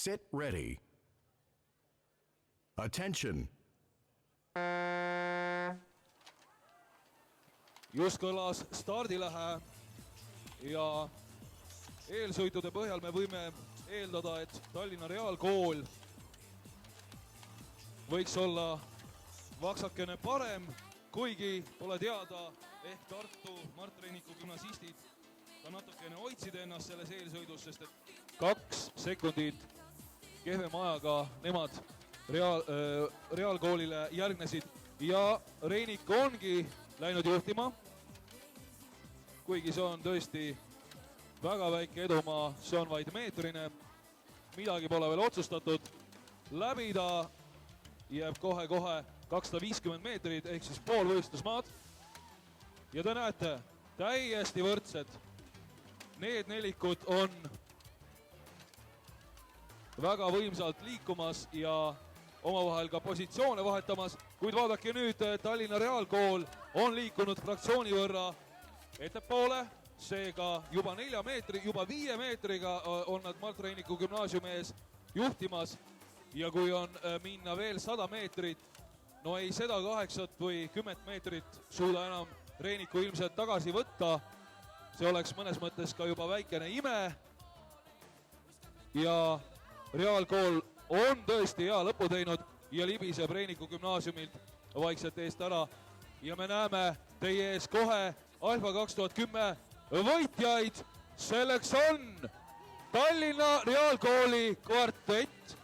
Sit ready. Attention. Just kõlas stardilähe ja eelsõitude põhjal me võime eeldada, et Tallinna Reaalkool võiks olla vaksakene parem, kuigi pole teada, ehk Tartu Mart Reiniku gümnasistid ka natukene hoidsid ennast selles eelsõidus, sest et 2 sekundit kehvema ajaga nemad Reaalkoolile järgnesid ja Reinik ongi läinud juhtima. Kuigi see on tõesti väga väike edumaa, see on vaid meetrine, midagi pole veel otsustatud. Läbida jääb kohe 250 meetrit ehk siis pool võistlusmaad. Ja te näete, täiesti võrdsed. Need nelikud on väga võimsalt liikumas ja omavahel ka positsioone vahetamas, kuid vaadake nüüd, Tallinna Reaalkool on liikunud fraktsiooni võrra ettepoole, seega juba 5 meetriga on nad Mart Reiniku gümnaasiumi ees juhtimas ja kui on minna veel 100 meetrit, no ei seda 8 või 10 meetrit suuda enam Reiniku ilmselt tagasi võtta, see oleks mõnes mõttes ka juba väikene ime ja Reaalkool on tõesti hea lõpu teinud ja libiseb Reiniku gümnaasiumilt vaikselt eest ära ja me näeme teie ees kohe Alfa 2010 võitjaid, selleks on Tallinna Reaalkooli kvartett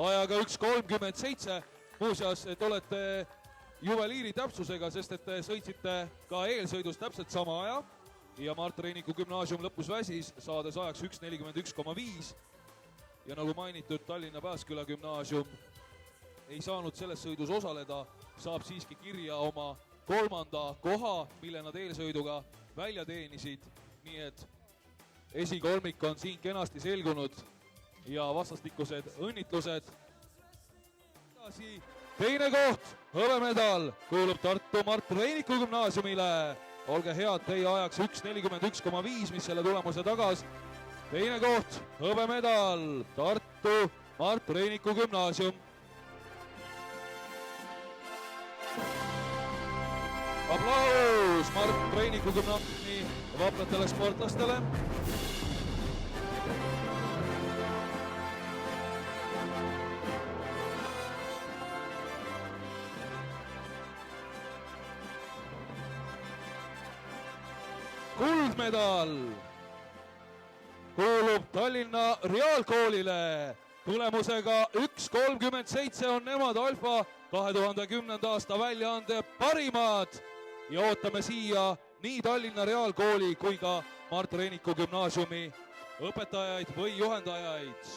ajaga 1.37. Muuseas, et olete juveliiri täpsusega, sest et te sõitsite ka eelsõidus täpselt sama aja ja Mart Reiniku gümnaasium lõpus väsis, saades ajaks 1.41,5 ja nagu mainitud, Tallinna Pääsküla gümnaasium ei saanud selles sõidus osaleda, saab siiski kirja oma 3. koha, mille nad eelsõiduga välja teenisid, nii et esikolmik on siin kenasti selgunud ja vastastikused õnnitlused. Teine koht, hõbemedal, kuulub Tartu Mart Reiniku gümnaasiumile. Olge head, teie ajaks 1.41,5, mis selle tulemuse tagas. Teine koht, hõbemedal, Tartu Mart Reiniku gümnaasium. Aplaus Mart Reiniku gümnaasiumi vapratele sportlastele. Kuldmedal kuulub Tallinna Reaalkoolile. Tulemusega 1.37 on nemad Alfa 2010. aasta väljaande parimad ja ootame siia nii Tallinna Reaalkooli kui ka Mart Reiniku gümnaasiumi õpetajaid või juhendajaid.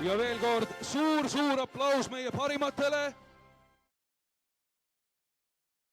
Ja veel kord suur aplaus meie parimatele.